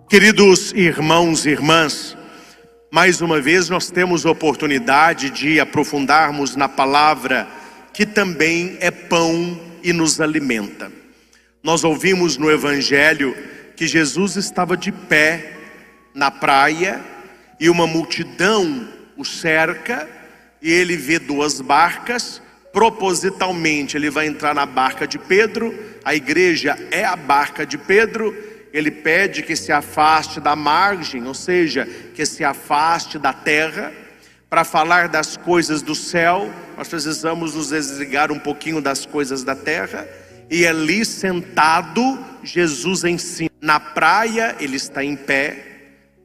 Queridos irmãos e irmãs, mais uma vez nós temos a oportunidade de aprofundarmos na palavra que também é pão e nos alimenta. Nós ouvimos no Evangelho que Jesus estava de pé na praia e uma multidão o cerca e ele vê duas barcas. Propositalmente ele vai entrar na barca de Pedro, a igreja é a barca de Pedro. Ele pede que se afaste da margem, ou seja, que se afaste da terra. Para falar das coisas do céu, nós precisamos nos desligar um pouquinho das coisas da terra. E ali sentado, Jesus ensina. Na praia ele está em pé,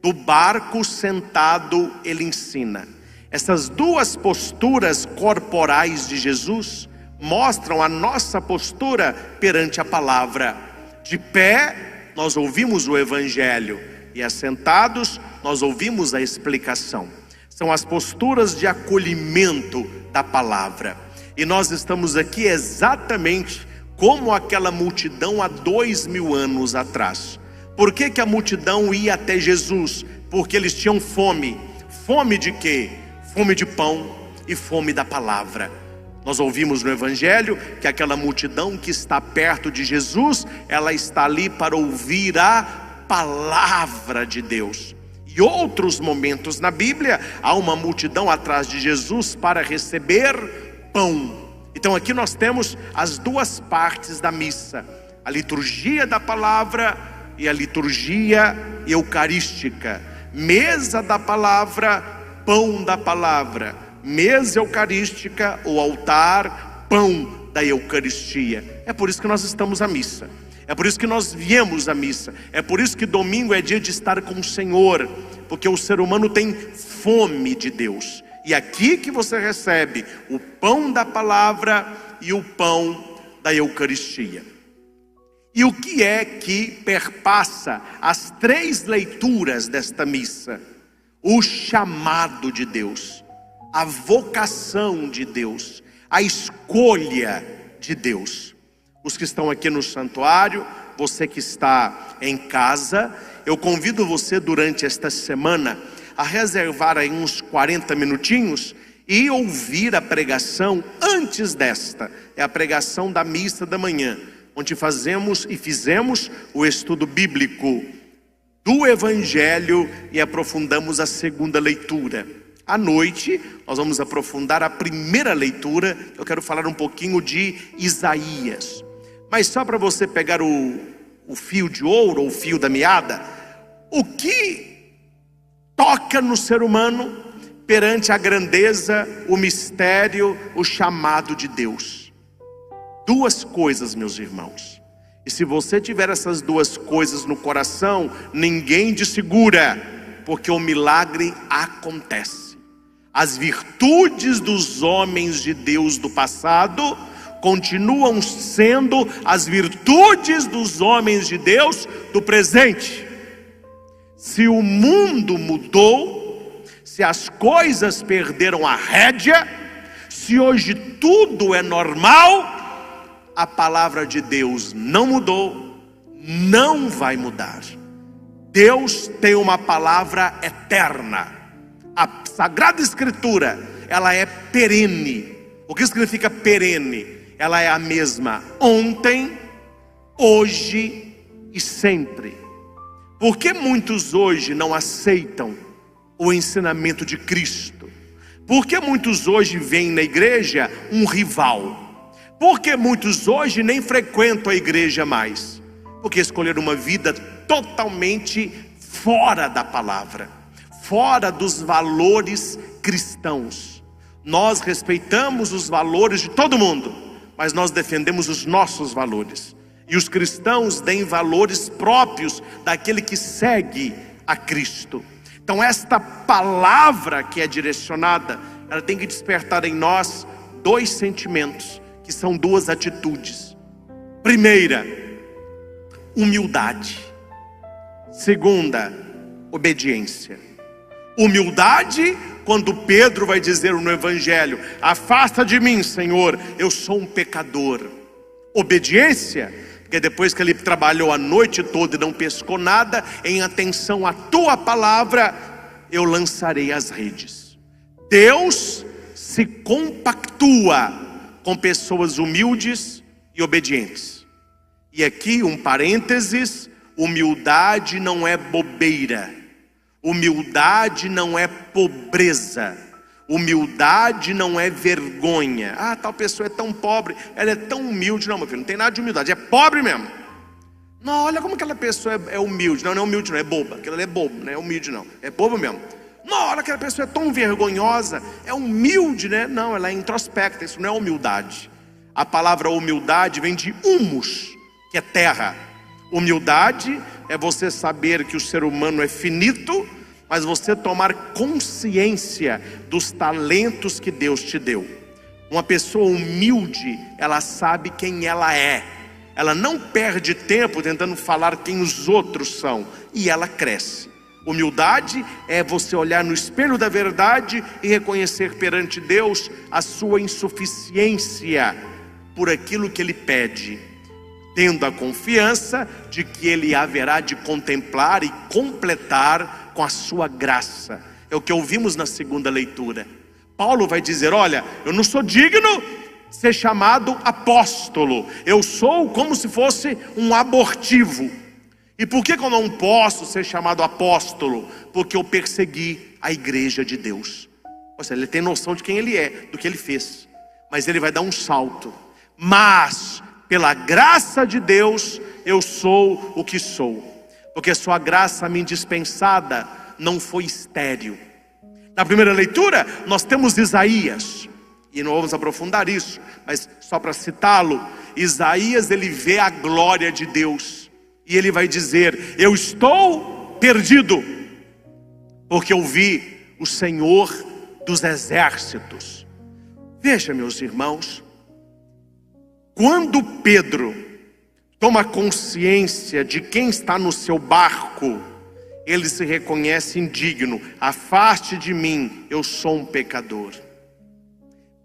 do barco sentado ele ensina. Essas duas posturas corporais de Jesus mostram a nossa postura perante a palavra. De pé, nós ouvimos o Evangelho, e assentados, nós ouvimos a explicação. São as posturas de acolhimento da palavra. E nós estamos aqui exatamente como aquela multidão há 2000 anos atrás. Por que a multidão ia até Jesus? Porque eles tinham fome. Fome de quê? Fome de pão e fome da palavra. Nós ouvimos no Evangelho que aquela multidão que está perto de Jesus, ela está ali para ouvir a palavra de Deus. E outros momentos na Bíblia, há uma multidão atrás de Jesus para receber pão. Então aqui nós temos as duas partes da missa: a liturgia da palavra e a liturgia eucarística. Mesa da palavra, pão da palavra. Mesa eucarística, o altar, pão da Eucaristia. É por isso que nós estamos à missa. É por isso que nós viemos à missa. É por isso que domingo é dia de estar com o Senhor. Porque o ser humano tem fome de Deus. E aqui que você recebe o pão da palavra e o pão da Eucaristia. E o que é que perpassa as três leituras desta missa? O chamado de Deus, a vocação de Deus, a escolha de Deus. Os que estão aqui no santuário, você que está em casa, eu convido você durante esta semana a reservar aí uns 40 minutinhos e ouvir a pregação antes desta. É a pregação da missa da manhã, onde fazemos e fizemos o estudo bíblico do Evangelho e aprofundamos a segunda leitura. À noite, nós vamos aprofundar a primeira leitura. Eu quero falar um pouquinho de Isaías. Mas só para você pegar o fio de ouro, ou o fio da meada, o que toca no ser humano perante a grandeza, o mistério, o chamado de Deus? Duas coisas, meus irmãos. E se você tiver essas duas coisas no coração, ninguém te segura, porque o milagre acontece. As virtudes dos homens de Deus do passado continuam sendo as virtudes dos homens de Deus do presente. Se o mundo mudou, se as coisas perderam a rédea, se hoje tudo é normal, a palavra de Deus não mudou, não vai mudar. Deus tem uma palavra eterna. A Sagrada Escritura, ela é perene. O que significa perene? Ela é a mesma ontem, hoje e sempre. Por que muitos hoje não aceitam o ensinamento de Cristo? Por que muitos hoje veem na igreja um rival? Por que muitos hoje nem frequentam a igreja mais? Porque escolheram uma vida totalmente fora da palavra, fora dos valores cristãos. Nós respeitamos os valores de todo mundo, mas nós defendemos os nossos valores. E os cristãos têm valores próprios daquele que segue a Cristo. Então esta palavra que é direcionada, ela tem que despertar em nós dois sentimentos, que são duas atitudes. Primeira, humildade. Segunda, obediência. Humildade, quando Pedro vai dizer no Evangelho: afasta de mim, Senhor, eu sou um pecador. Obediência, Porque depois que ele trabalhou a noite toda e não pescou nada, em atenção à tua palavra, eu lançarei as redes. Deus se compactua com pessoas humildes e obedientes. E aqui um parênteses: humildade não é bobeira, humildade não é pobreza, humildade não é vergonha. Ah, tal pessoa é tão pobre, ela é tão humilde. Não, meu filho, não tem nada de humildade, é pobre mesmo. Não, olha como aquela pessoa é humilde. Não, não é humilde não, é boba. Aquilo ali é bobo, não é humilde não, é bobo mesmo. Não, olha aquela pessoa é tão vergonhosa, é humilde, né? Não, ela é introspecta, isso não é humildade. A palavra humildade vem de humus, que é terra. Humildade é você saber que o ser humano é finito, mas você tomar consciência dos talentos que Deus te deu. Uma pessoa humilde, ela sabe quem ela é. Ela não perde tempo tentando falar quem os outros são, e ela cresce. Humildade é você olhar no espelho da verdade e reconhecer perante Deus a sua insuficiência por aquilo que Ele pede, tendo a confiança de que Ele haverá de contemplar e completar com a sua graça. É o que ouvimos na segunda leitura. Paulo vai dizer: olha, eu não sou digno de ser chamado apóstolo, eu sou como se fosse um abortivo. E por que eu não posso ser chamado apóstolo? Porque eu persegui a igreja de Deus. Ou seja, ele tem noção de quem ele é, do que ele fez, mas ele vai dar um salto. Mas pela graça de Deus eu sou o que sou, porque sua graça me dispensada não foi estéril. Na primeira leitura nós temos Isaías, e não vamos aprofundar isso, mas só para citá-lo. Isaías, ele vê a glória de Deus, e ele vai dizer: eu estou perdido, porque eu vi o Senhor dos exércitos. Veja, meus irmãos, quando Pedro toma consciência de quem está no seu barco, ele se reconhece indigno. Afaste de mim, eu sou um pecador.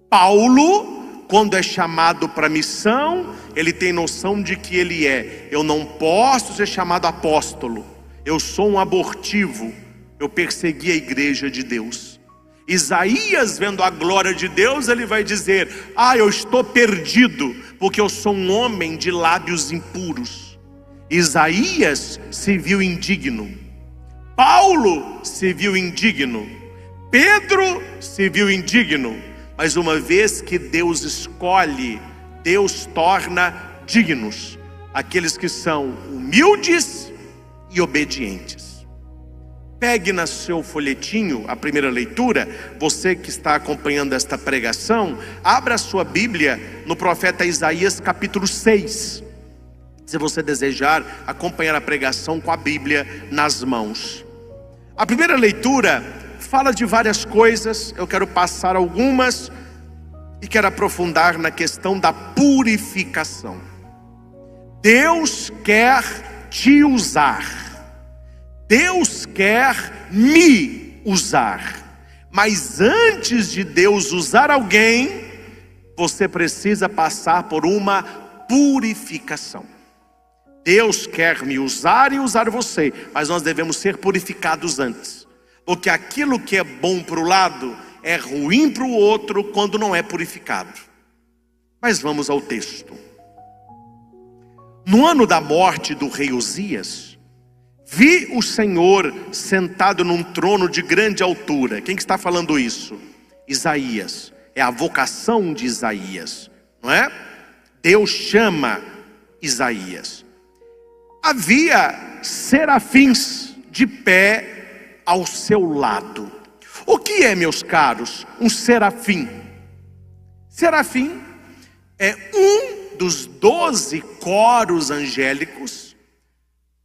Paulo, quando é chamado para a missão, ele tem noção de que ele eu não posso ser chamado apóstolo, eu sou um abortivo, eu persegui a igreja de Deus. Isaías, vendo a glória de Deus, ele vai dizer: ah, eu estou perdido, porque eu sou um homem de lábios impuros. Isaías se viu indigno, Paulo se viu indigno, Pedro se viu indigno. Mas uma vez que Deus escolhe, Deus torna dignos aqueles que são humildes e obedientes. Pegue no seu folhetinho a primeira leitura. Você que está acompanhando esta pregação, abra a sua Bíblia no profeta Isaías capítulo 6. Se você desejar acompanhar a pregação com a Bíblia nas mãos. A primeira leitura fala de várias coisas, eu quero passar algumas e quero aprofundar na questão da purificação. Deus quer te usar, Deus quer me usar, mas antes de Deus usar alguém, você precisa passar por uma purificação. Deus quer me usar e usar você, mas nós devemos ser purificados antes. Porque aquilo que é bom para o lado é ruim para o outro quando não é purificado. Mas vamos ao texto. No ano da morte do rei Uzias, vi o Senhor sentado num trono de grande altura. Quem que está falando isso? Isaías. É a vocação de Isaías, não é? Deus chama Isaías. Havia serafins de pé ao seu lado. O que é, meus caros, um serafim? Serafim é um dos 12 coros angélicos.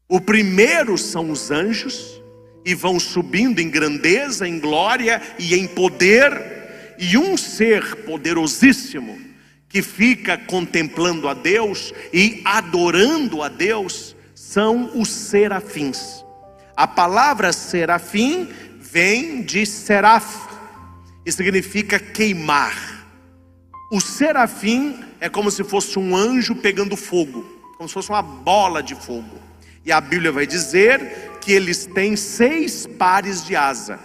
O primeiro são os anjos, e vão subindo em grandeza, em glória e em poder. E um ser poderosíssimo que fica contemplando a Deus e adorando a Deus são os serafins. A palavra serafim vem de seraf, e significa queimar. O serafim é como se fosse um anjo pegando fogo. como se fosse uma bola de fogo. E a Bíblia vai dizer que eles têm 6 pares de asa.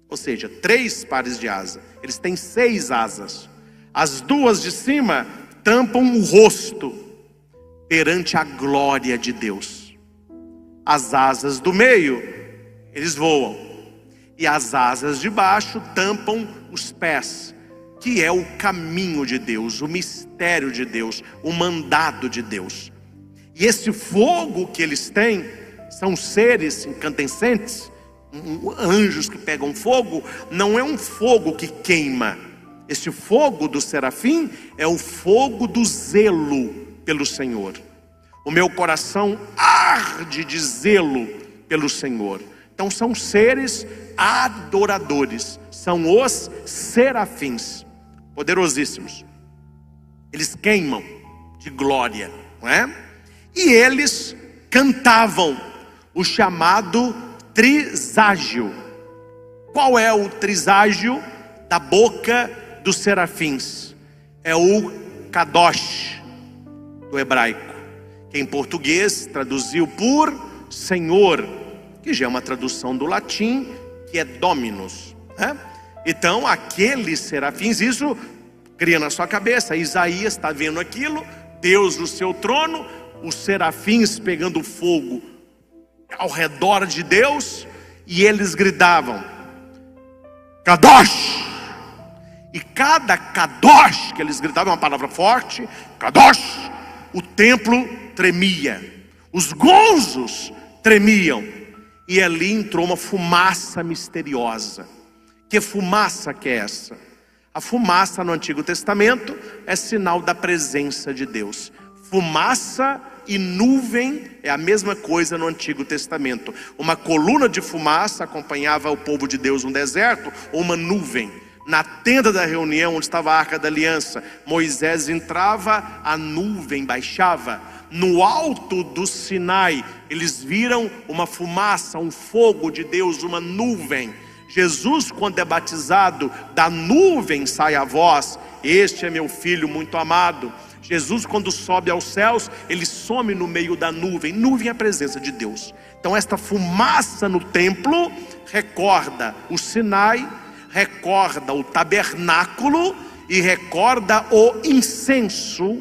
Ou seja, 3 pares de asa. Eles têm 6 asas. As 2 de cima tampam o rosto perante a glória de Deus. As asas do meio, eles voam. E as asas de baixo tampam os pés, que é o caminho de Deus, o mistério de Deus, o mandado de Deus. E esse fogo que eles têm são seres incandescentes, anjos que pegam fogo. Não é um fogo que queima. Esse fogo do serafim é o fogo do zelo pelo Senhor. O meu coração arde de zelo pelo Senhor. Então são seres adoradores, são os serafins, poderosíssimos. Eles queimam de glória, não é? E eles cantavam o chamado triságio. Qual é o triságio da boca dos serafins? É o Kadosh do hebraico, que em português traduziu por Senhor, que já é uma tradução do latim, que é Dominus, né? Então aqueles serafins, isso cria na sua cabeça. Isaías está vendo aquilo, Deus no seu trono, os serafins pegando fogo ao redor de Deus, e eles gritavam Kadosh. E cada Kadosh que eles gritavam, uma palavra forte, Kadosh, o templo tremia, os gonzos tremiam, e ali entrou uma fumaça misteriosa. Que fumaça que é essa? A fumaça no Antigo Testamento é sinal da presença de Deus. Fumaça e nuvem é a mesma coisa no Antigo Testamento. Uma coluna de fumaça acompanhava o povo de Deus no deserto, ou uma nuvem. Na tenda da reunião, onde estava a Arca da Aliança, Moisés entrava, a nuvem baixava. No alto do Sinai, eles viram uma fumaça, um fogo de Deus, uma nuvem. Jesus, quando é batizado, da nuvem sai a voz: este é meu filho muito amado. Jesus, quando sobe aos céus, ele some no meio da nuvem. Nuvem é a presença de Deus. Então esta fumaça no templo recorda o Sinai, recorda o tabernáculo e recorda o incenso.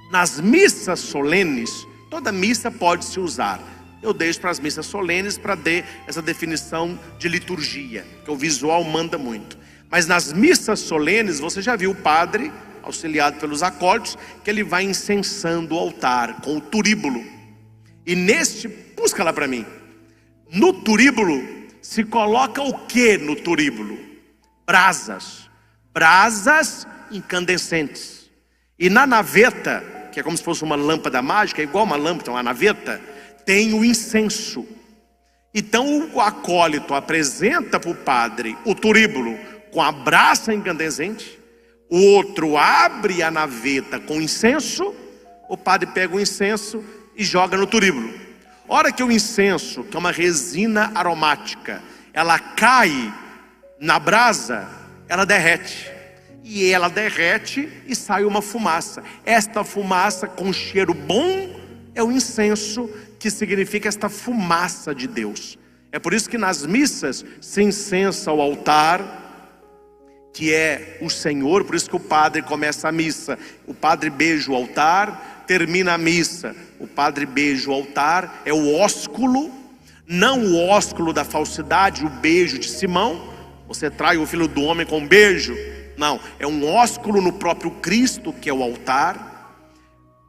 Nas missas solenes, toda missa pode se usar. Eu deixo para as missas solenes para dar essa definição de liturgia, que o visual manda muito. Mas nas missas solenes, você já viu o padre, auxiliado pelos acólitos, que ele vai incensando o altar com o turíbulo. E neste, busca lá para mim, no turíbulo se coloca o que no turíbulo? Brasas, brasas incandescentes. E na naveta, que é como se fosse uma lâmpada mágica, é igual uma lâmpada, uma naveta, tem o incenso. Então o acólito apresenta para o padre o turíbulo com a brasa incandescente, o outro abre a naveta com incenso, o padre pega o incenso e joga no turíbulo. Hora que o incenso, que é uma resina aromática, ela cai na brasa, ela derrete. E ela derrete e sai uma fumaça. Esta fumaça com cheiro bom é o incenso, que significa esta fumaça de Deus. É por isso que nas missas se incensa o altar, que é o Senhor. Por isso que o padre começa a missa, o padre beija o altar, termina a missa, o padre beija o altar. É o ósculo, não o ósculo da falsidade, o beijo de Simão. Você trai o filho do homem com um beijo. Não, é um ósculo no próprio Cristo, que é o altar.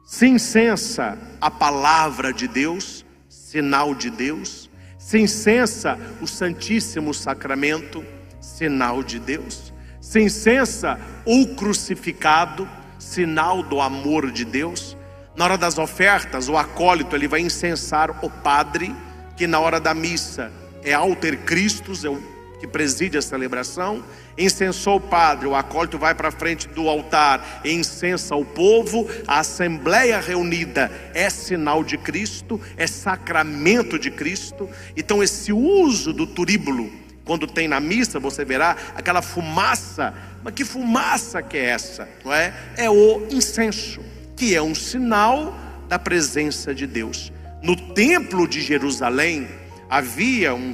Se incensa a palavra de Deus, sinal de Deus. Se incensa o Santíssimo Sacramento, sinal de Deus. Se incensa o crucificado, sinal do amor de Deus. Na hora das ofertas, o acólito ele vai incensar o padre, que na hora da missa é alter Christus, é o que preside a celebração. Incensou o padre, o acólito vai para frente do altar e incensa o povo. A assembleia reunida é sinal de Cristo, é sacramento de Cristo. Então esse uso do turíbulo, quando tem na missa, você verá aquela fumaça. Mas que fumaça que é essa? Não é? É o incenso, que é um sinal da presença de Deus. No templo de Jerusalém havia um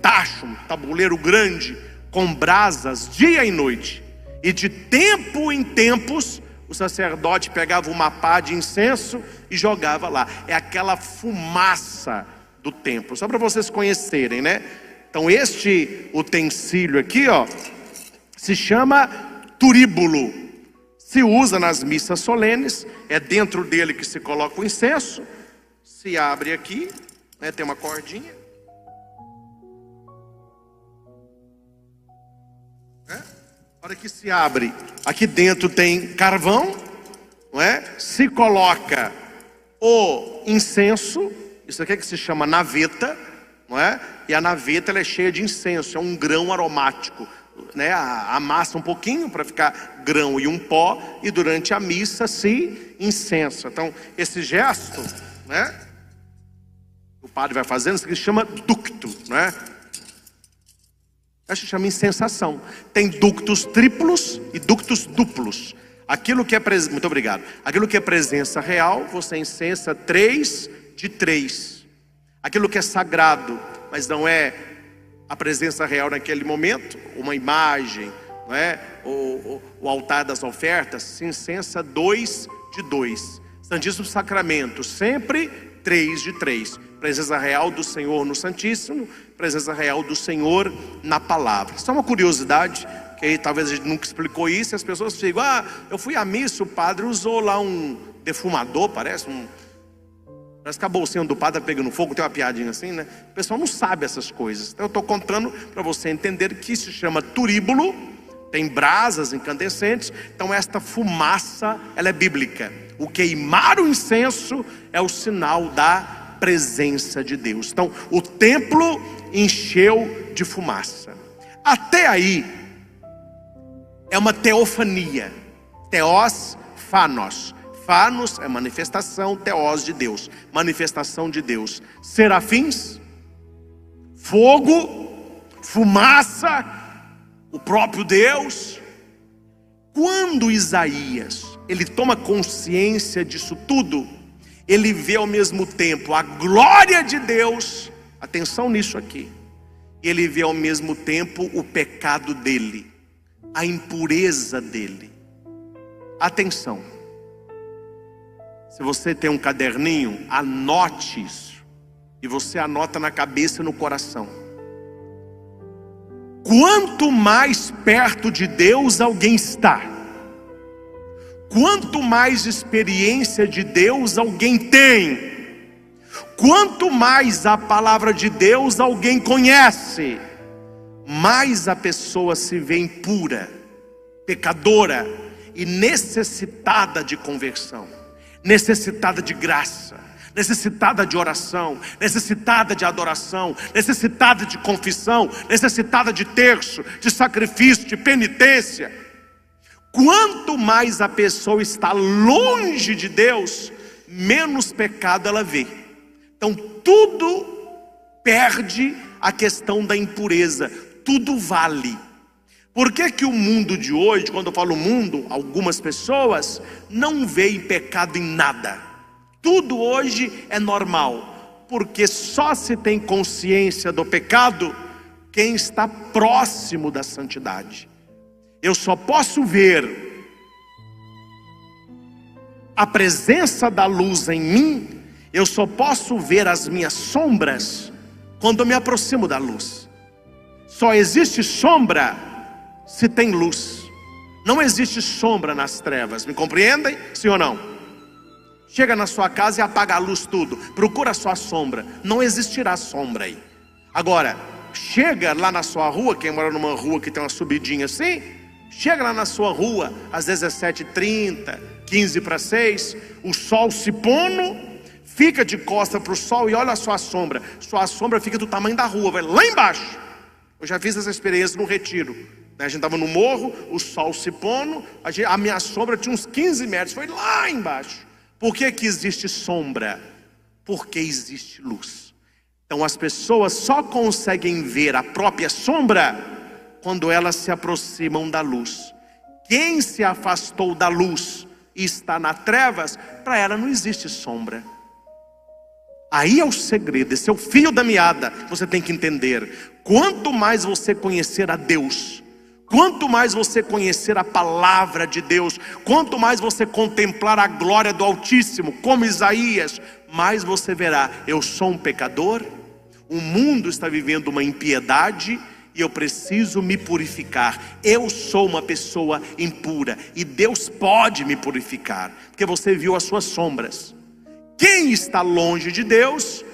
tacho, um tabuleiro grande com brasas dia e noite, e de tempo em tempos o sacerdote pegava uma pá de incenso e jogava lá. É aquela fumaça do templo, só para vocês conhecerem, né? Então este utensílio aqui, ó, se chama turíbulo. Se usa nas missas solenes, é dentro dele que se coloca o incenso. Se abre aqui, né, tem uma cordinha. A hora que se abre, aqui dentro tem carvão, não é? Se coloca o incenso, isso aqui é que se chama naveta, não é? E a naveta ela é cheia de incenso, é um grão aromático, né? Amassa um pouquinho para ficar grão e um pó, e durante a missa se incensa. Então esse gesto, né, o padre vai fazendo, isso aqui se chama ducto, né? Acho que chama incensação. Tem ductos triplos e ductos duplos. Aquilo que é muito obrigado. Aquilo que é presença real, você incensa 3 de 3. Aquilo que é sagrado, mas não é a presença real naquele momento, uma imagem, não é? O altar das ofertas, se incensa 2 de 2. Santíssimo Sacramento, sempre 3 de 3. Presença real do Senhor no Santíssimo, presença real do Senhor na palavra. Isso é uma curiosidade, que aí talvez a gente nunca explicou isso, e as pessoas ficam, eu fui à missa, o padre usou lá um defumador, parece que a bolsinha do padre tá pegando fogo, tem uma piadinha assim, né? O pessoal não sabe essas coisas. Então eu estou contando para você entender que isso se chama turíbulo, tem brasas incandescentes. Então esta fumaça, ela é bíblica. O queimar o incenso é o sinal da presença de Deus. Então o templo encheu de fumaça. Até aí é uma teofania. Theos, phanos. Phanos é manifestação, theos de Deus, manifestação de Deus. Serafins, fogo, fumaça, o próprio Deus. Quando Isaías ele toma consciência disso tudo, ele vê ao mesmo tempo a glória de Deus, atenção nisso aqui, ele vê ao mesmo tempo o pecado dele, a impureza dele. Atenção, se você tem um caderninho, anote isso, e você anota na cabeça e no coração. Quanto mais perto de Deus alguém está, quanto mais experiência de Deus alguém tem, quanto mais a palavra de Deus alguém conhece, mais a pessoa se vê impura, pecadora e necessitada de conversão, necessitada de graça, necessitada de oração, necessitada de adoração, necessitada de confissão, necessitada de terço, de sacrifício, de penitência. Quanto mais a pessoa está longe de Deus, menos pecado ela vê. Então tudo perde a questão da impureza, tudo vale. Por que o mundo de hoje, quando eu falo mundo, algumas pessoas não veem pecado em nada. Tudo hoje é normal, porque só se tem consciência do pecado quem está próximo da santidade. Eu só posso ver a presença da luz em mim, eu só posso ver as minhas sombras quando eu me aproximo da luz. Só existe sombra se tem luz. Não existe sombra nas trevas, me compreendem? Sim ou não? Chega na sua casa e apaga a luz tudo, procura a sua sombra, não existirá sombra aí. Agora, chega lá na sua rua, quem mora numa rua que tem uma subidinha assim, chega lá na sua rua às 17h30, 5:45, o sol se pondo, fica de costa para o sol e olha a sua sombra fica do tamanho da rua, vai lá embaixo. Eu já fiz essa experiência no retiro, né? A gente estava no morro, o sol se pondo, a minha sombra tinha uns 15 metros, foi lá embaixo. Por que existe sombra? Porque existe luz. Então as pessoas só conseguem ver a própria sombra quando elas se aproximam da luz. Quem se afastou da luz e está nas trevas, para ela não existe sombra. Aí é o segredo, esse é o fio da meada. Você tem que entender: quanto mais você conhecer a Deus, quanto mais você conhecer a palavra de Deus, quanto mais você contemplar a glória do Altíssimo, como Isaías, mais você verá: eu sou um pecador, o mundo está vivendo uma impiedade e eu preciso me purificar. Eu sou uma pessoa impura e Deus pode me purificar, porque você viu as suas sombras. Quem está longe de Deus,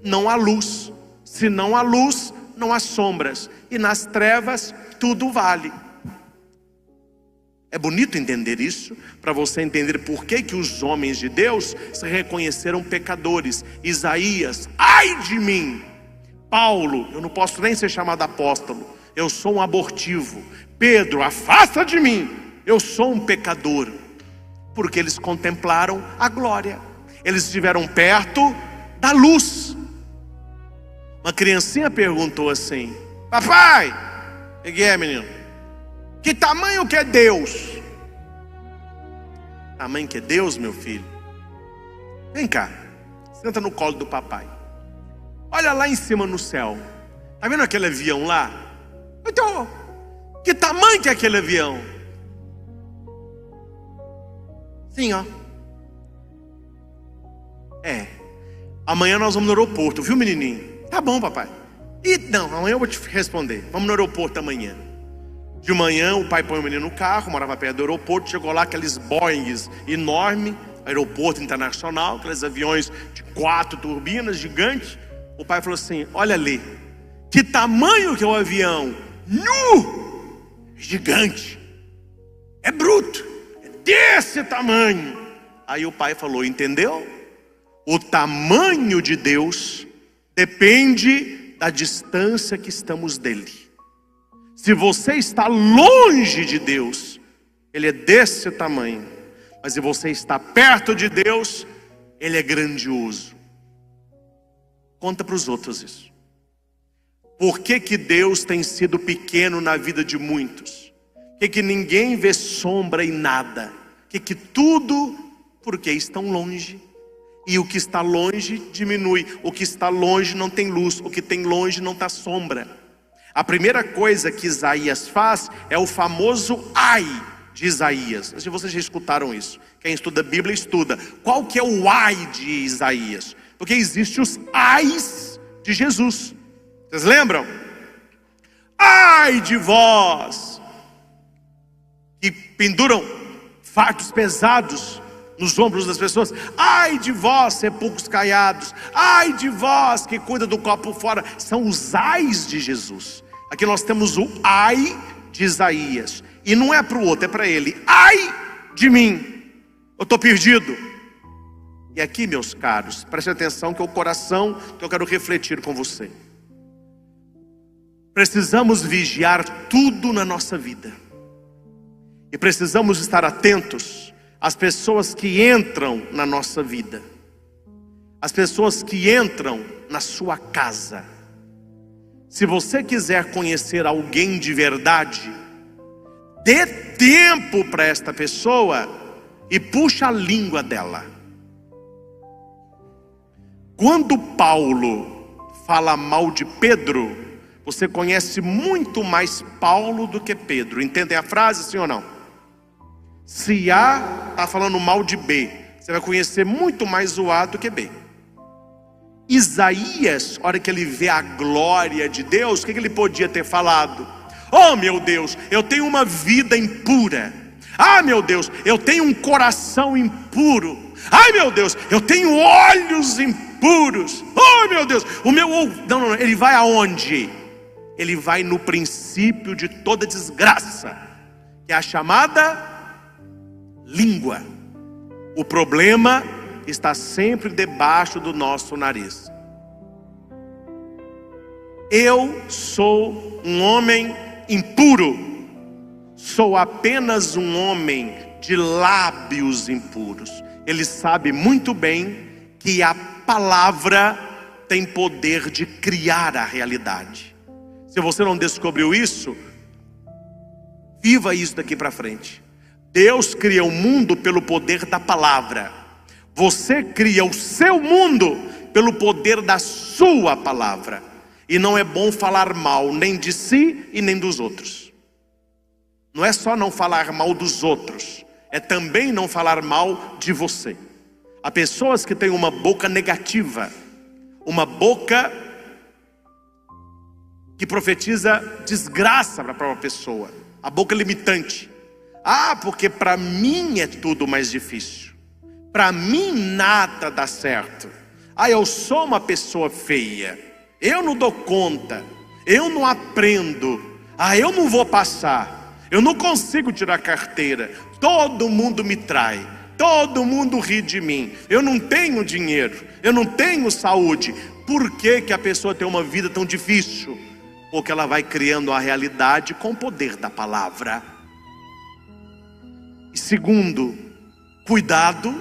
não há luz. Se não há luz, não há sombras, e nas trevas tudo vale. É bonito entender isso, para você entender por que os homens de Deus se reconheceram pecadores. Isaías: ai de mim. Paulo: eu não posso nem ser chamado apóstolo, eu sou um abortivo. Pedro: afasta de mim, eu sou um pecador. Porque eles contemplaram a glória, eles estiveram perto da luz. Uma criancinha perguntou assim: papai, o que é, menino? Que tamanho que é Deus? Tamanho que é Deus, meu filho? Vem cá, senta no colo do papai. Olha lá em cima no céu. Tá vendo aquele avião lá? Então, que tamanho que é aquele avião? Sim, ó. Amanhã nós vamos no aeroporto, viu, menininho? Tá bom, papai. E não, amanhã eu vou te responder. Vamos no aeroporto amanhã. De manhã o pai põe o menino no carro, morava perto do aeroporto. Chegou lá aqueles Boeings enormes, aeroporto internacional, aqueles aviões de 4 turbinas gigantes. O pai falou assim: olha ali, que tamanho que é o avião? Nu! Gigante. É bruto. É desse tamanho. Aí o pai falou: entendeu? O tamanho de Deus depende da distância que estamos dele. Se você está longe de Deus, ele é desse tamanho. Mas se você está perto de Deus, ele é grandioso. Conta para os outros isso. Por que Deus tem sido pequeno na vida de muitos? Por que ninguém vê sombra em nada? Que tudo, porque estão longe. E o que está longe diminui. O que está longe não tem luz. O que tem longe não está sombra. A primeira coisa que Isaías faz é o famoso ai de Isaías. Se vocês já escutaram isso, quem estuda a Bíblia estuda. Qual que é o ai de Isaías? Porque existe os ais de Jesus. Vocês lembram? Ai de vós que penduram fardos pesados nos ombros das pessoas. Ai de vós, sepulcros caiados. Ai de vós que cuida do copo fora. São os ais de Jesus. Aqui nós temos o ai de Isaías. E não é para o outro, é para ele. Ai de mim, eu estou perdido. E aqui, meus caros, preste atenção, que é o coração que eu quero refletir com você. Precisamos vigiar tudo na nossa vida. E precisamos estar atentos às pessoas que entram na nossa vida. As pessoas que entram na sua casa. Se você quiser conhecer alguém de verdade, dê tempo para esta pessoa e puxa a língua dela. Quando Paulo fala mal de Pedro, você conhece muito mais Paulo do que Pedro. Entendem a frase, sim ou não? Se A está falando mal de B, você vai conhecer muito mais o A do que B. Isaías, a hora que ele vê a glória de Deus, o que ele podia ter falado? Oh meu Deus, eu tenho uma vida impura. Ah meu Deus, eu tenho um coração impuro. Ai meu Deus, eu tenho olhos impuros. Oh meu Deus, o meu... Não, ele vai aonde? Ele vai no princípio de toda desgraça, que é a chamada língua. O problema está sempre debaixo do nosso nariz. Eu sou um homem impuro. Sou apenas um homem de lábios impuros. Ele sabe muito bem que a palavra tem poder de criar a realidade. Se você não descobriu isso, viva isso daqui para frente. Deus cria o mundo pelo poder da palavra. Você cria o seu mundo pelo poder da sua palavra. E não é bom falar mal nem de si e nem dos outros. Não é só não falar mal dos outros, é também não falar mal de você. Há pessoas que têm uma boca negativa, uma boca que profetiza desgraça para a própria pessoa, a boca limitante. Porque para mim é tudo mais difícil, para mim nada dá certo. Eu sou uma pessoa feia, eu não dou conta, eu não aprendo, eu não vou passar, eu não consigo tirar carteira, todo mundo me trai, todo mundo ri de mim, eu não tenho dinheiro, eu não tenho saúde. Por que a pessoa tem uma vida tão difícil? Porque ela vai criando a realidade com o poder da palavra. E segundo, cuidado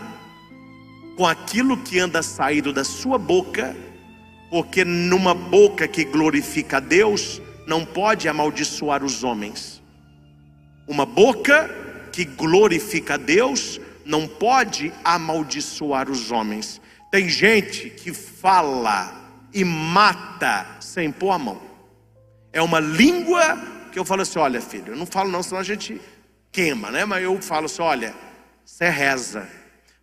com aquilo que anda saindo da sua boca, porque numa boca que glorifica a Deus, não pode amaldiçoar os homens. Uma boca que glorifica a Deus não pode amaldiçoar os homens. Tem gente que fala e mata sem pôr a mão. É uma língua que eu falo assim: olha filho, eu não falo não, senão a gente queima, né? Mas eu falo assim: olha, você reza,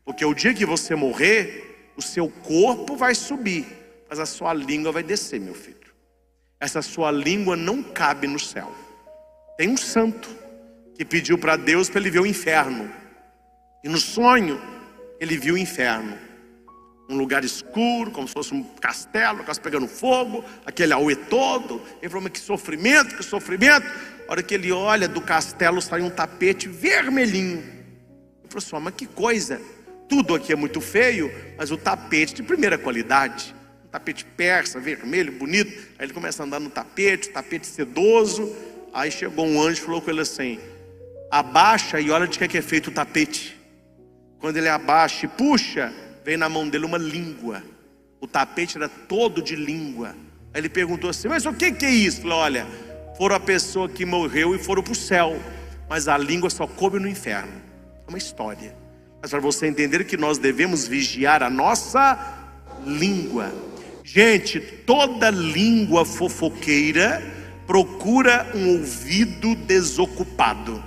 porque o dia que você morrer, o seu corpo vai subir, mas a sua língua vai descer, meu filho. Essa sua língua não cabe no céu. Tem um santo que pediu para Deus para ele ver o inferno, e no sonho ele viu o inferno, um lugar escuro, como se fosse um castelo, quase pegando fogo, aquele auê todo. Ele falou: mas que sofrimento, que sofrimento. A hora que ele olha do castelo, sai um tapete vermelhinho. Ele falou assim: mas que coisa, tudo aqui é muito feio, mas o tapete de primeira qualidade, um tapete persa, vermelho, bonito. Aí ele começa a andar no tapete, tapete sedoso. Aí chegou um anjo e falou com ele assim: abaixa e olha de que é feito o tapete. Quando ele abaixa e puxa, vem na mão dele uma língua. O tapete era todo de língua. Aí ele perguntou assim: mas o que é isso? Ele falou: olha, foram a pessoa que morreu e foram para o céu, mas a língua só coube no inferno. É uma história. Mas para você entender que nós devemos vigiar a nossa língua. Gente, toda língua fofoqueira procura um ouvido desocupado.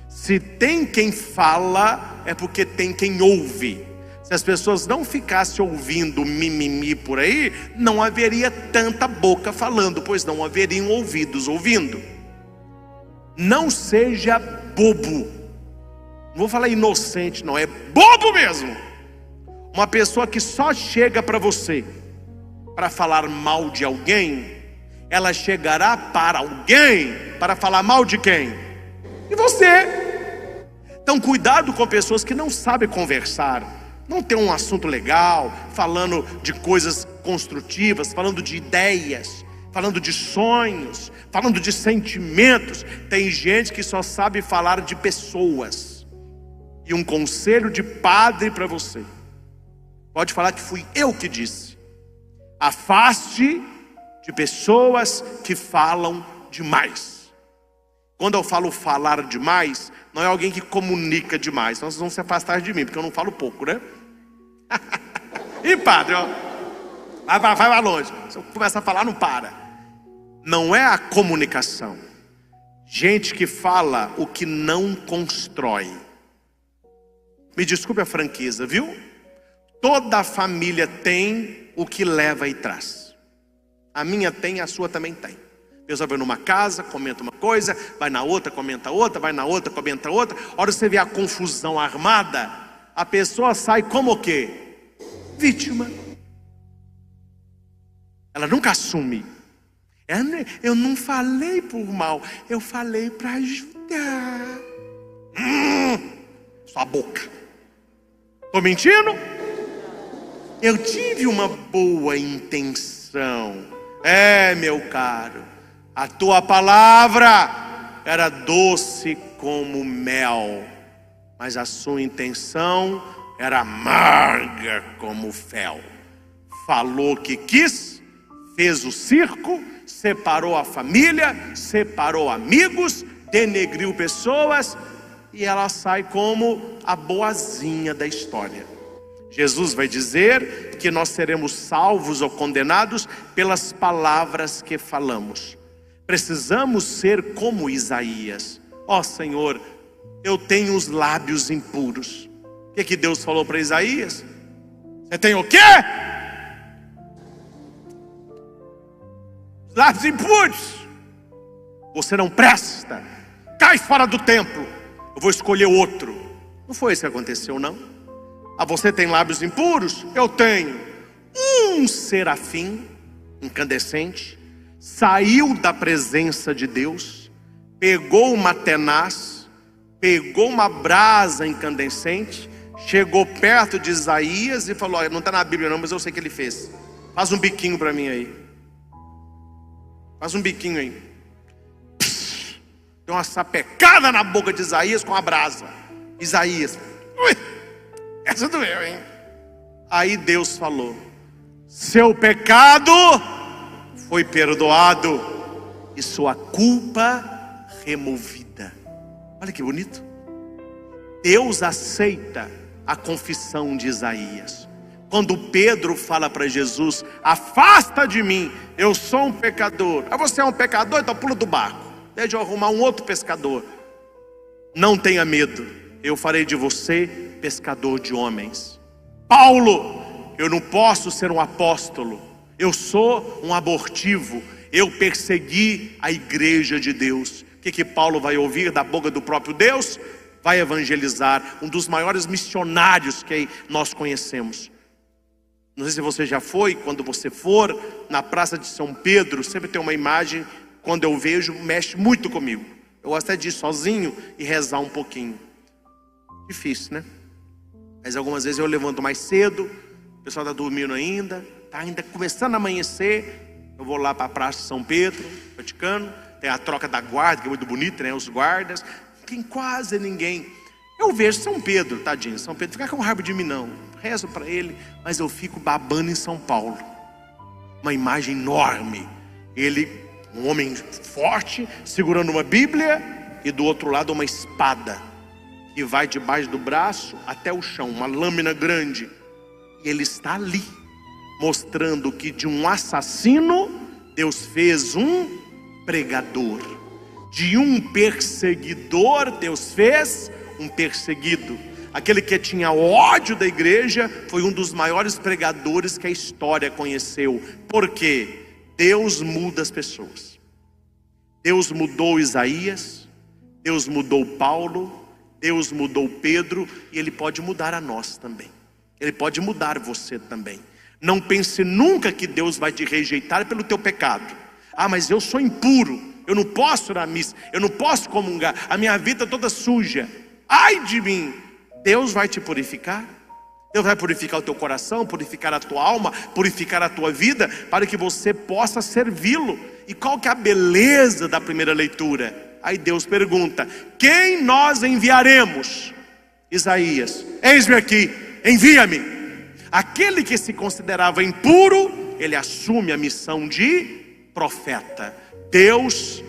Se tem quem fala, é porque tem quem ouve. Se as pessoas não ficassem ouvindo mimimi por aí, não haveria tanta boca falando, pois não haveriam ouvidos ouvindo. Não seja bobo. Não vou falar inocente, não, é bobo mesmo. Uma pessoa que só chega para você para falar mal de alguém, ela chegará para alguém para falar mal de quem? De você. Então cuidado com pessoas que não sabem conversar, não tem um assunto legal, falando de coisas construtivas, falando de ideias, falando de sonhos, falando de sentimentos. Tem gente que só sabe falar de pessoas. E um conselho de padre para você: pode falar que fui eu que disse. Afaste de pessoas que falam demais. Quando eu falo falar demais, não é alguém que comunica demais. Então vocês vão se afastar de mim, porque eu não falo pouco, né? E padre, ó, vai longe. Se eu começar a falar, não para. Não é a comunicação. Gente que fala o que não constrói. Me desculpe a franqueza, viu? Toda família tem o que leva e traz. A minha tem, a sua também tem. A pessoa vai numa casa, comenta uma coisa, vai na outra, comenta outra, vai na outra, comenta outra. A hora que você vê a confusão armada, a pessoa sai como o quê? Vítima. Ela nunca assume. Eu não falei por mal, eu falei para ajudar. Sua boca. Estou mentindo? Eu tive uma boa intenção. Meu caro, a tua palavra era doce como mel, mas a sua intenção era amarga como fel. Falou o que quis, fez o circo, separou a família, separou amigos, denegriu pessoas e ela sai como a boazinha da história. Jesus vai dizer que nós seremos salvos ou condenados pelas palavras que falamos. Precisamos ser como Isaías. Ó Senhor, eu tenho os lábios impuros. O que Deus falou para Isaías? Você tem o quê? Os lábios impuros. Você não presta. Cai fora do templo. Eu vou escolher outro. Não foi isso que aconteceu, não. Você tem lábios impuros? Eu tenho. Um serafim incandescente saiu da presença de Deus, pegou uma tenaz, pegou uma brasa incandescente, chegou perto de Isaías e falou: olha, não está na Bíblia não, mas eu sei que ele fez. Faz um biquinho para mim aí. Faz um biquinho aí. Deu uma sapecada na boca de Isaías com a brasa. Isaías, ui, essa doeu, hein? Aí Deus falou: seu pecado foi perdoado e sua culpa removida. Olha que bonito. Deus aceita a confissão de Isaías. Quando Pedro fala para Jesus: afasta de mim, eu sou um pecador. Você é um pecador? Então pula do barco, deixa eu arrumar um outro pescador. Não tenha medo, eu farei de você pescador de homens. Paulo, eu não posso ser um apóstolo, eu sou um abortivo, eu persegui a igreja de Deus. O que Paulo vai ouvir da boca do próprio Deus? Vai evangelizar, um dos maiores missionários que nós conhecemos. Não sei se você já foi. Quando você for na Praça de São Pedro, sempre tem uma imagem, quando eu vejo, mexe muito comigo. Eu gosto até de ir sozinho e rezar um pouquinho. Difícil, né? Mas algumas vezes eu levanto mais cedo, o pessoal está dormindo ainda, está ainda começando a amanhecer. Eu vou lá para a Praça de São Pedro, Vaticano. Tem a troca da guarda, que é muito bonita, né? Os guardas. Tem quase ninguém. Eu vejo São Pedro, tadinho, São Pedro, fica com raiva de mim não. Rezo para ele, mas eu fico babando em São Paulo. Uma imagem enorme. Ele, um homem forte, segurando uma Bíblia, e do outro lado uma espada, que vai debaixo do braço até o chão, uma lâmina grande. E ele está ali, mostrando que de um assassino, Deus fez um pregador. De um perseguidor, Deus fez um perseguido. Aquele que tinha ódio da igreja foi um dos maiores pregadores que a história conheceu. Por quê? Deus muda as pessoas. Deus mudou Isaías, Deus mudou Paulo, Deus mudou Pedro, e Ele pode mudar a nós também. Ele pode mudar você também. Não pense nunca que Deus vai te rejeitar pelo teu pecado. Ah, mas eu sou impuro, eu não posso ir à missa, eu não posso comungar, a minha vida toda suja. Ai de mim! Deus vai te purificar. Deus vai purificar o teu coração, purificar a tua alma, purificar a tua vida, para que você possa servi-lo. E qual que é a beleza da primeira leitura? Aí Deus pergunta: quem nós enviaremos? Isaías: eis-me aqui, envia-me. Aquele que se considerava impuro, ele assume a missão de profeta. Deus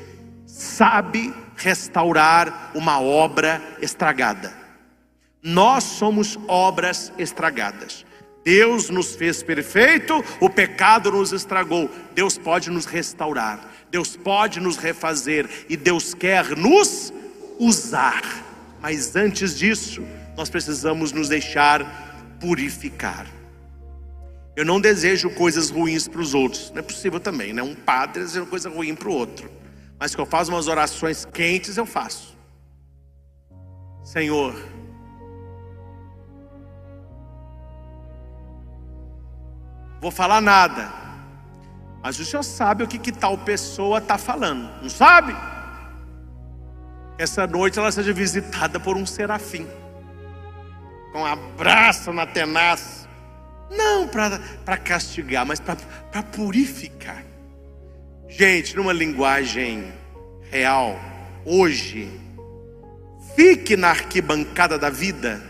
sabe restaurar uma obra estragada. Nós somos obras estragadas. Deus nos fez perfeito, o pecado nos estragou. Deus pode nos restaurar, Deus pode nos refazer, e Deus quer nos usar. Mas antes disso, nós precisamos nos deixar purificar. Eu não desejo coisas ruins para os outros. Não é possível também, né? Um padre deseja coisa ruim para o outro. Mas que eu faço umas orações quentes, eu faço. Senhor, vou falar nada, mas o Senhor sabe o que tal pessoa está falando, não sabe? Essa noite ela seja visitada por um serafim, com a braça na tenaz, não para castigar, mas para purificar. Gente, numa linguagem real, hoje, fique na arquibancada da vida,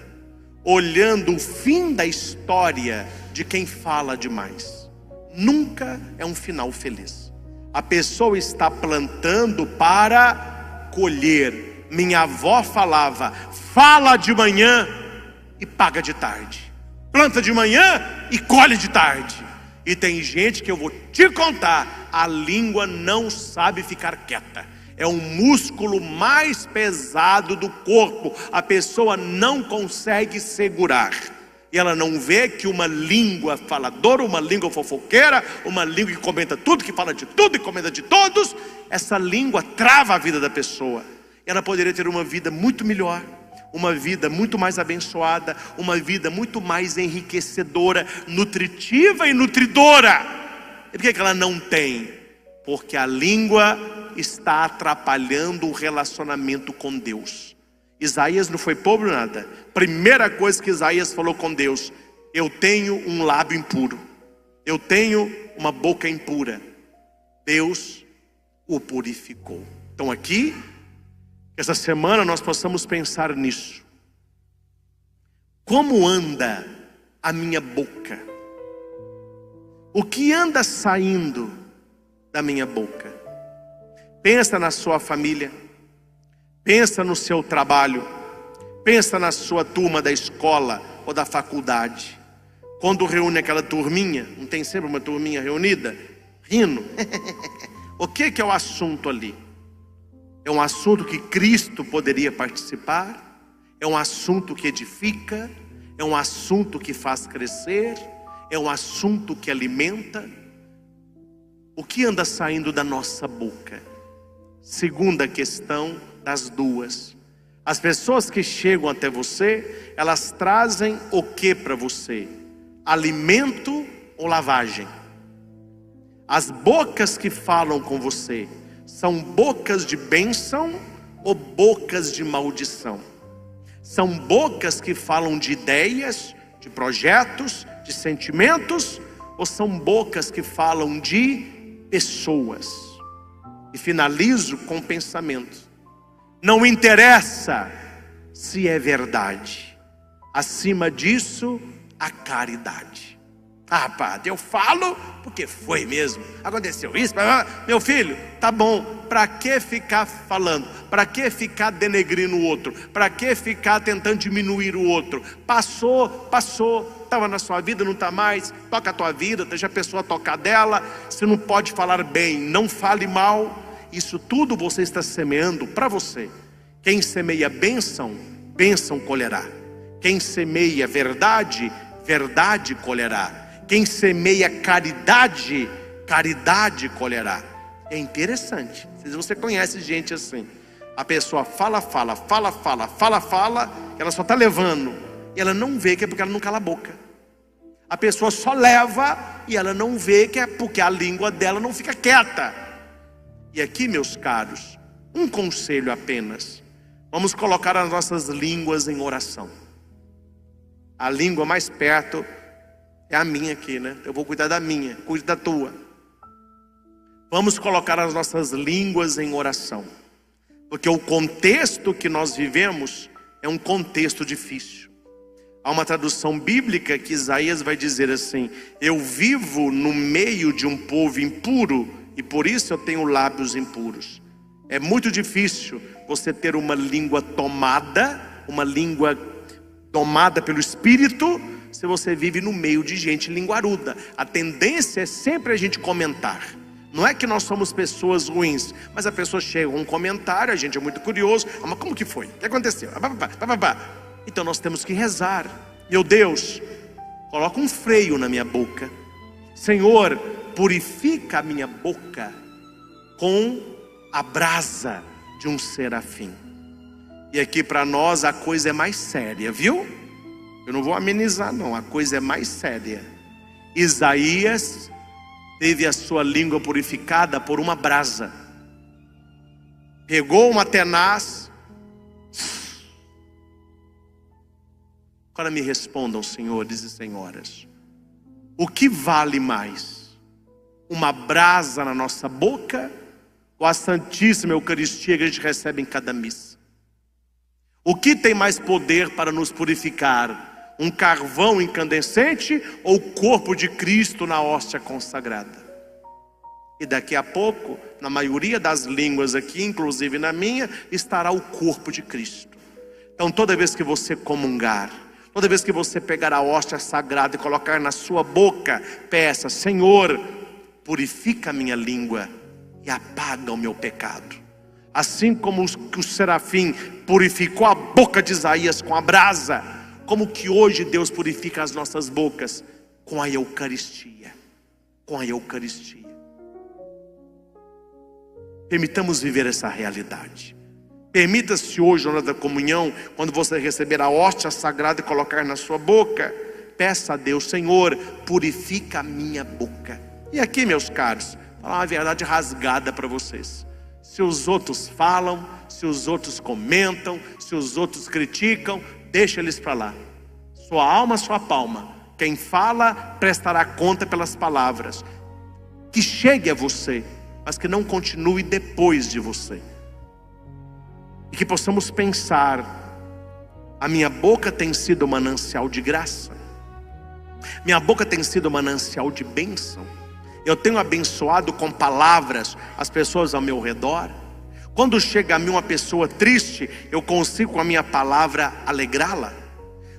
olhando o fim da história de quem fala demais. Nunca é um final feliz. A pessoa está plantando para colher. Minha avó falava: fala de manhã e paga de tarde, planta de manhã e colhe de tarde. E tem gente que eu vou te contar, a língua não sabe ficar quieta. É um músculo mais pesado do corpo, a pessoa não consegue segurar. E ela não vê que uma língua faladora, uma língua fofoqueira, uma língua que comenta tudo, que fala de tudo e comenta de todos, essa língua trava a vida da pessoa. Ela poderia ter uma vida muito melhor, uma vida muito mais abençoada, uma vida muito mais enriquecedora, nutritiva e nutridora. E por que ela não tem? Porque a língua está atrapalhando o relacionamento com Deus. Isaías não foi pobre nada. Primeira coisa que Isaías falou com Deus: eu tenho um lábio impuro, eu tenho uma boca impura. Deus o purificou. Então aqui, essa semana nós possamos pensar nisso. Como anda a minha boca? O que anda saindo da minha boca? Pensa na sua família, pensa no seu trabalho, pensa na sua turma da escola ou da faculdade. Quando reúne aquela turminha, não tem sempre uma turminha reunida, rindo? O que é o assunto ali? É um assunto que Cristo poderia participar? É um assunto que edifica? É um assunto que faz crescer? É um assunto que alimenta? O que anda saindo da nossa boca? Segunda questão das duas: as pessoas que chegam até você, elas trazem o que para você? Alimento ou lavagem? As bocas que falam com você são bocas de bênção ou bocas de maldição? São bocas que falam de ideias, de projetos, de sentimentos, ou são bocas que falam de pessoas? E finalizo com o pensamento: não interessa se é verdade, acima disso, a caridade. Ah, padre, eu falo porque foi mesmo, aconteceu isso. Meu filho, tá bom, para que ficar falando? Para que ficar denegrindo o outro? Para que ficar tentando diminuir o outro? Passou, estava na sua vida, não está mais. Toca a tua vida, deixa a pessoa tocar dela. Se não pode falar bem, não fale mal. Isso tudo você está semeando para você. Quem semeia bênção, bênção colherá. Quem semeia verdade, verdade colherá. Quem semeia caridade, caridade colherá. É interessante. Se você conhece gente assim, a pessoa fala, ela só está levando, e ela não vê que é porque ela não cala a boca. A pessoa só leva e ela não vê que é porque a língua dela não fica quieta. E aqui, meus caros, um conselho apenas: vamos colocar as nossas línguas em oração. A língua mais perto é a minha aqui, né? Eu vou cuidar da minha, cuide da tua. Vamos colocar as nossas línguas em oração, porque o contexto que nós vivemos é um contexto difícil. Há uma tradução bíblica que Isaías vai dizer assim: eu vivo no meio de um povo impuro e por isso eu tenho lábios impuros. É muito difícil você ter uma língua tomada pelo Espírito, se você vive no meio de gente linguaruda. A tendência é sempre a gente comentar. Não é que nós somos pessoas ruins, mas a pessoa chega com um comentário, a gente é muito curioso: ah, mas como que foi? O que aconteceu? Então nós temos que rezar: meu Deus, coloca um freio na minha boca. Senhor, purifica a minha boca com a brasa de um serafim. E aqui para nós a coisa é mais séria, viu? Eu não vou amenizar não, a coisa é mais séria. Isaías teve a sua língua purificada por uma brasa. Pegou uma tenaz. Agora me respondam, senhores e senhoras: o que vale mais? Uma brasa na nossa boca ou a Santíssima Eucaristia que a gente recebe em cada missa? O que tem mais poder para nos purificar? Um carvão incandescente ou o corpo de Cristo na hóstia consagrada? E daqui a pouco, na maioria das línguas aqui, inclusive na minha, estará o corpo de Cristo. Então toda vez que você comungar, toda vez que você pegar a hóstia sagrada e colocar na sua boca, peça: Senhor, purifica a minha língua e apaga o meu pecado. Assim como o serafim purificou a boca de Isaías com a brasa, como que hoje Deus purifica as nossas bocas com a Eucaristia. Com a Eucaristia. Permitamos viver essa realidade. Permita-se hoje, na hora da comunhão, quando você receber a hóstia sagrada e colocar na sua boca, peça a Deus: Senhor, purifica a minha boca. E aqui, meus caros, vou falar uma verdade rasgada para vocês. Se os outros falam, se os outros comentam, se os outros criticam, deixa eles para lá. Sua alma, sua palma. Quem fala prestará conta pelas palavras. Que chegue a você, mas que não continue depois de você. E que possamos pensar: a minha boca tem sido manancial de graça, minha boca tem sido manancial de bênção. Eu tenho abençoado com palavras as pessoas ao meu redor. Quando chega a mim uma pessoa triste, eu consigo com a minha palavra alegrá-la.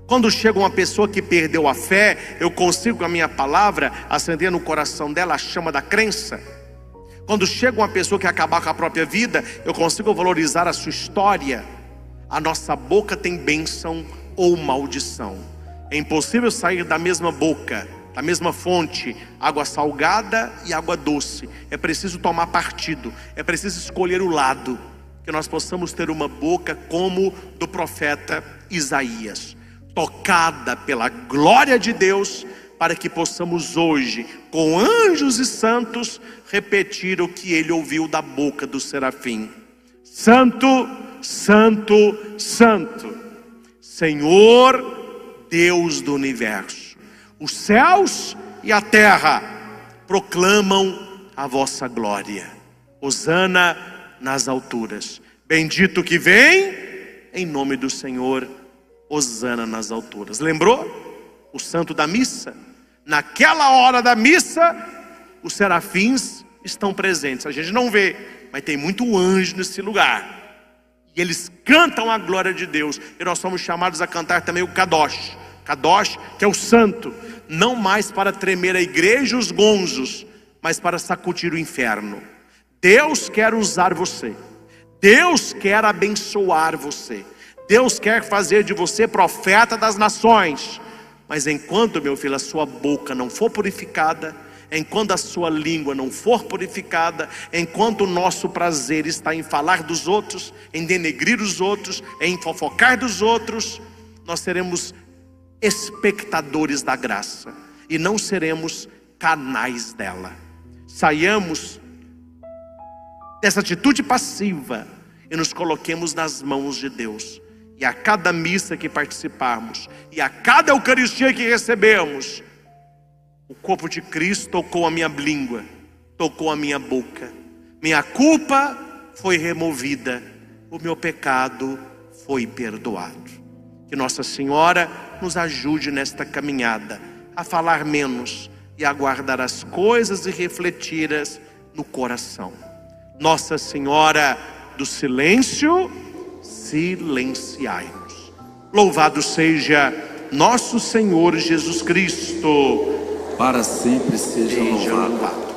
Quando chega uma pessoa que perdeu a fé, eu consigo com a minha palavra acender no coração dela a chama da crença. Quando chega uma pessoa que acabar com a própria vida, eu consigo valorizar a sua história. A nossa boca tem bênção ou maldição. É impossível sair da mesma boca, da mesma fonte, água salgada e água doce. É preciso tomar partido, é preciso escolher o lado. Que nós possamos ter uma boca como do profeta Isaías, tocada pela glória de Deus, para que possamos hoje, com anjos e santos, repetir o que ele ouviu da boca do serafim: Santo, Santo, Santo, Senhor Deus do universo. Os céus e a terra proclamam a vossa glória. Hosana nas alturas. Bendito que vem em nome do Senhor. Hosana nas alturas. Lembrou? O santo da missa. Naquela hora da missa, os serafins estão presentes. A gente não vê, mas tem muito anjo nesse lugar. E eles cantam a glória de Deus. E nós somos chamados a cantar também o Kadosh. Kadosh, que é o santo. Não mais para tremer a igreja e os gonzos, mas para sacudir o inferno. Deus quer usar você. Deus quer abençoar você. Deus quer fazer de você profeta das nações. Mas enquanto, meu filho, a sua boca não for purificada, enquanto a sua língua não for purificada, enquanto o nosso prazer está em falar dos outros, em denegrir os outros, em fofocar dos outros, nós seremos espectadores da graça e não seremos canais dela. Saiamos dessa atitude passiva e nos coloquemos nas mãos de Deus. E a cada missa que participarmos, e a cada Eucaristia que recebemos, o corpo de Cristo tocou a minha língua, tocou a minha boca. Minha culpa foi removida, o meu pecado foi perdoado. Que Nossa Senhora nos ajude nesta caminhada a falar menos e a guardar as coisas e refleti-las no coração. Nossa Senhora do Silêncio, silenciai-nos. Louvado seja nosso Senhor Jesus Cristo. Para sempre seja louvado.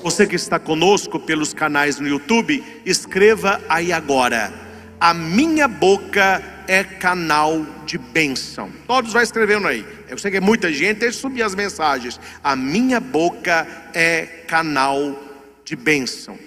Você que está conosco pelos canais no YouTube, escreva aí agora: a minha boca é canal de bênção. Todos vão escrevendo aí. Eu sei que é muita gente, deixa eu subir as mensagens. A minha boca é canal de bênção.